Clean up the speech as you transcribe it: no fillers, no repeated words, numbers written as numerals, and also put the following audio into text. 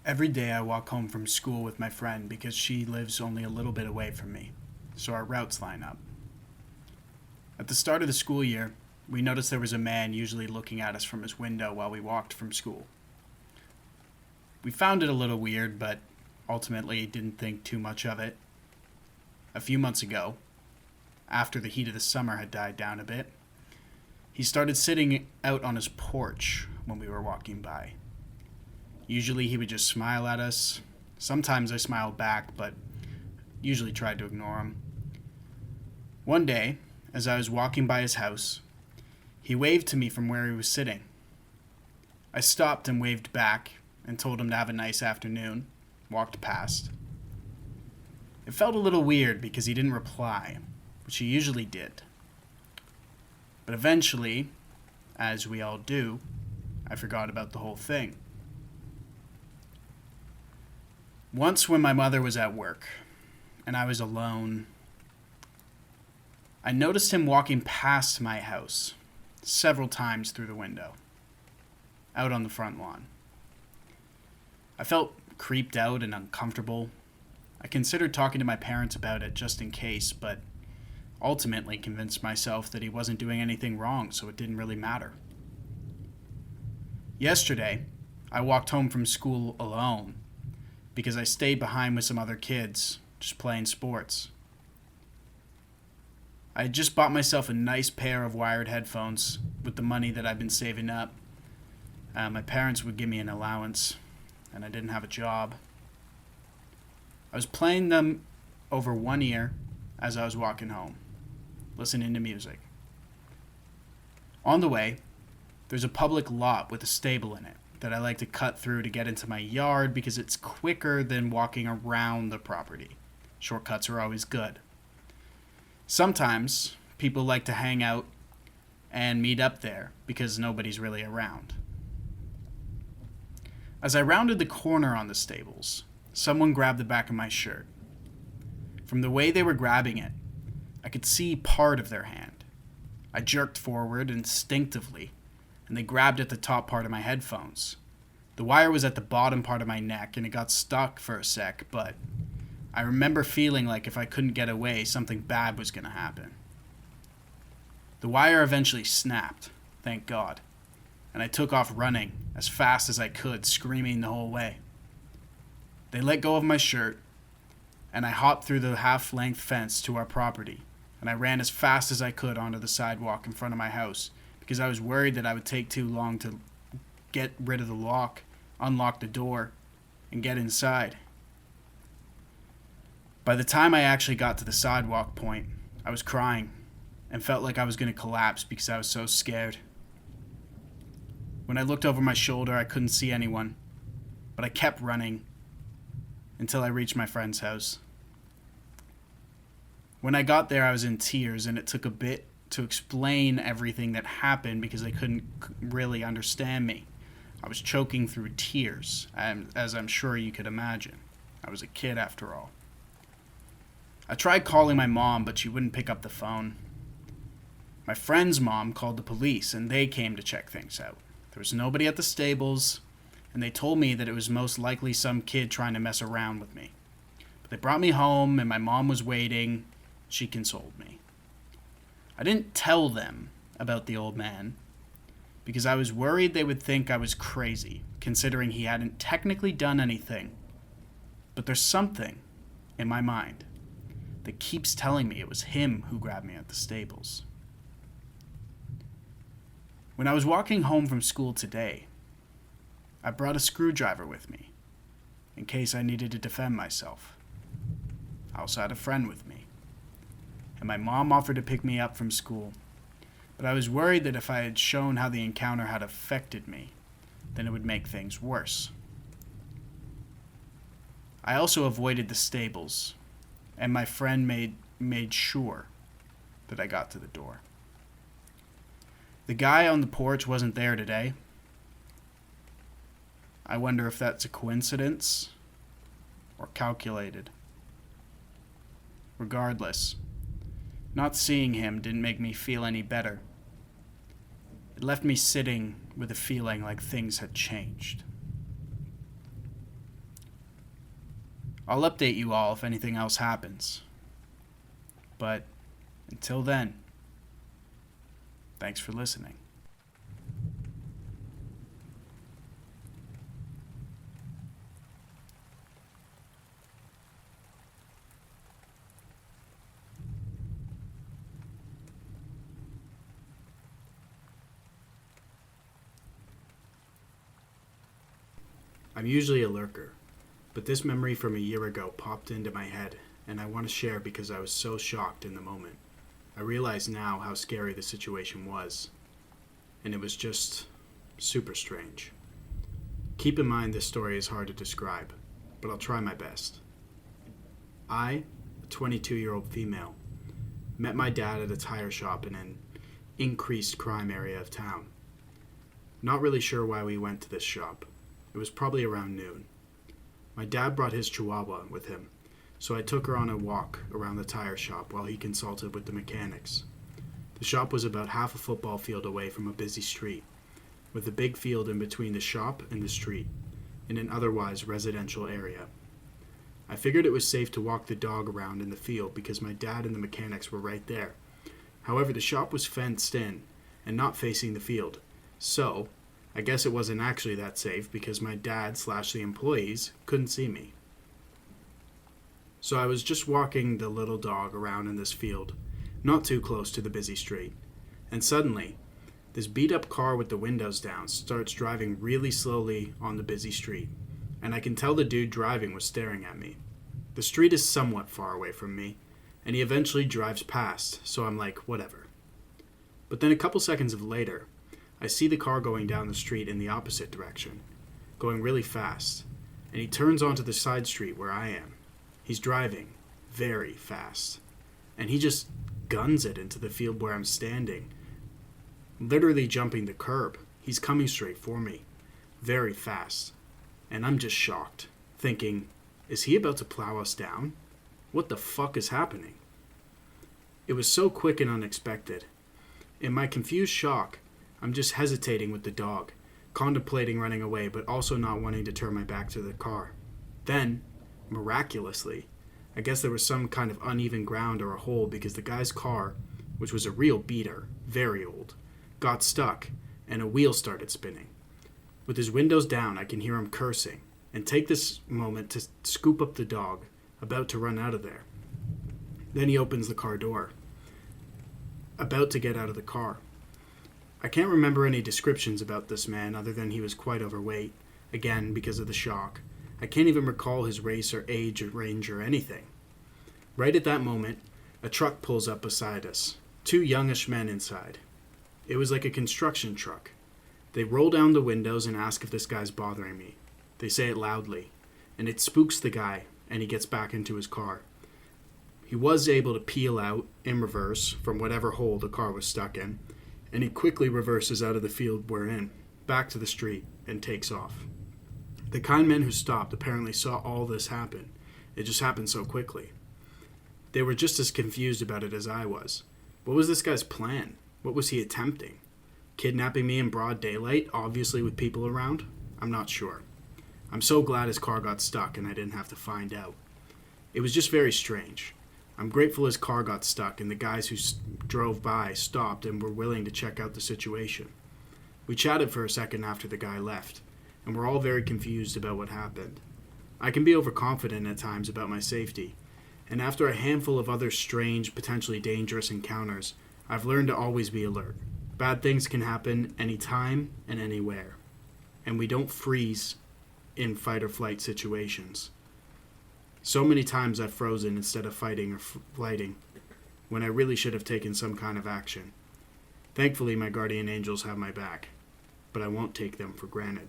Every day I walk home from school with my friend because she lives only a little bit away from me, so our routes line up. At the start of the school year, we noticed there was a man usually looking at us from his window while we walked from school. We found it a little weird, but ultimately didn't think too much of it. A few months ago, after the heat of the summer had died down a bit, he started sitting out on his porch when we were walking by. Usually he would just smile at us. Sometimes I smiled back, but usually tried to ignore him. One day, as I was walking by his house, he waved to me from where he was sitting. I stopped and waved back and told him to have a nice afternoon, walked past. It felt a little weird because he didn't reply, which he usually did. But eventually, as we all do, I forgot about the whole thing. Once when my mother was at work and I was alone, I noticed him walking past my house several times through the window, out on the front lawn. I felt creeped out and uncomfortable. I considered talking to my parents about it just in case, but ultimately convinced myself that he wasn't doing anything wrong, so it didn't really matter. Yesterday, I walked home from school alone because I stayed behind with some other kids, just playing sports. I had just bought myself a nice pair of wired headphones with the money that I've been saving up. My parents would give me an allowance, and I didn't have a job. I was playing them over one ear as I was walking home, listening to music. On the way, there's a public lot with a stable in it that I like to cut through to get into my yard because it's quicker than walking around the property. Shortcuts are always good. Sometimes people like to hang out and meet up there because nobody's really around. As I rounded the corner on the stables, someone grabbed the back of my shirt. From the way they were grabbing it, I could see part of their hand. I jerked forward instinctively, and they grabbed at the top part of my headphones. The wire was at the bottom part of my neck, and it got stuck for a sec, but I remember feeling like if I couldn't get away, something bad was going to happen. The wire eventually snapped, thank God, and I took off running as fast as I could, screaming the whole way. They let go of my shirt, and I hopped through the half-length fence to our property, and I ran as fast as I could onto the sidewalk in front of my house because I was worried that I would take too long to get rid of the lock, unlock the door, and get inside. By the time I actually got to the sidewalk point, I was crying and felt like I was going to collapse because I was so scared. When I looked over my shoulder, I couldn't see anyone, but I kept running until I reached my friend's house. When I got there, I was in tears, and it took a bit to explain everything that happened because they couldn't really understand me. I was choking through tears, as I'm sure you could imagine. I was a kid after all. I tried calling my mom, but she wouldn't pick up the phone. My friend's mom called the police, and they came to check things out. There was nobody at the stables, and they told me that it was most likely some kid trying to mess around with me. But they brought me home, and my mom was waiting. She consoled me. I didn't tell them about the old man because I was worried they would think I was crazy, considering he hadn't technically done anything. But there's something in my mind that keeps telling me it was him who grabbed me at the stables. When I was walking home from school today, I brought a screwdriver with me in case I needed to defend myself. I also had a friend with me, and my mom offered to pick me up from school, but I was worried that if I had shown how the encounter had affected me, then it would make things worse. I also avoided the stables, and my friend made sure that I got to the door. The guy on the porch wasn't there today. I wonder if that's a coincidence or calculated. Regardless, not seeing him didn't make me feel any better. It left me sitting with a feeling like things had changed. I'll update you all if anything else happens. But until then, thanks for listening. I'm usually a lurker, but this memory from a year ago popped into my head, and I want to share because I was so shocked in the moment. I realize now how scary the situation was, and it was just super strange. Keep in mind this story is hard to describe, but I'll try my best. I, a 22-year-old female, met my dad at a tire shop in an increased crime area of town. Not really sure why we went to this shop. It was probably around noon. My dad brought his chihuahua with him, so I took her on a walk around the tire shop while he consulted with the mechanics. The shop was about half a football field away from a busy street, with a big field in between the shop and the street, in an otherwise residential area. I figured it was safe to walk the dog around in the field because my dad and the mechanics were right there. However, the shop was fenced in and not facing the field, so I guess it wasn't actually that safe because my dad/the employees couldn't see me. So I was just walking the little dog around in this field, not too close to the busy street, and suddenly, this beat-up car with the windows down starts driving really slowly on the busy street, and I can tell the dude driving was staring at me. The street is somewhat far away from me, and he eventually drives past, so I'm like, whatever. But then a couple seconds later, I see the car going down the street in the opposite direction, going really fast, and he turns onto the side street where I am. He's driving very fast, and he just guns it into the field where I'm standing, literally jumping the curb. He's coming straight for me, very fast, and I'm just shocked, thinking, is he about to plow us down? What the fuck is happening? It was so quick and unexpected. In my confused shock, I'm just hesitating with the dog, contemplating running away, but also not wanting to turn my back to the car. Then, miraculously, I guess there was some kind of uneven ground or a hole because the guy's car, which was a real beater, very old, got stuck and a wheel started spinning. With his windows down, I can hear him cursing and take this moment to scoop up the dog, about to run out of there. Then he opens the car door, about to get out of the car. I can't remember any descriptions about this man other than he was quite overweight, again because of the shock. I can't even recall his race or age or range or anything. Right at that moment, a truck pulls up beside us, 2 youngish men inside. It was like a construction truck. They roll down the windows and ask if this guy's bothering me. They say it loudly, and it spooks the guy, and he gets back into his car. He was able to peel out in reverse from whatever hole the car was stuck in, and he quickly reverses out of the field we're in, back to the street, and takes off. The kind men who stopped apparently saw all this happen. It just happened so quickly. They were just as confused about it as I was. What was this guy's plan? What was he attempting? Kidnapping me in broad daylight, obviously with people around? I'm not sure. I'm so glad his car got stuck and I didn't have to find out. It was just very strange. I'm grateful his car got stuck and the guys who drove by stopped and were willing to check out the situation. We chatted for a second after the guy left, and we're all very confused about what happened. I can be overconfident at times about my safety, and after a handful of other strange, potentially dangerous encounters, I've learned to always be alert. Bad things can happen anytime and anywhere, and we don't freeze in fight or flight situations. So many times I've frozen instead of fighting or flighting, when I really should have taken some kind of action. Thankfully, my guardian angels have my back, but I won't take them for granted.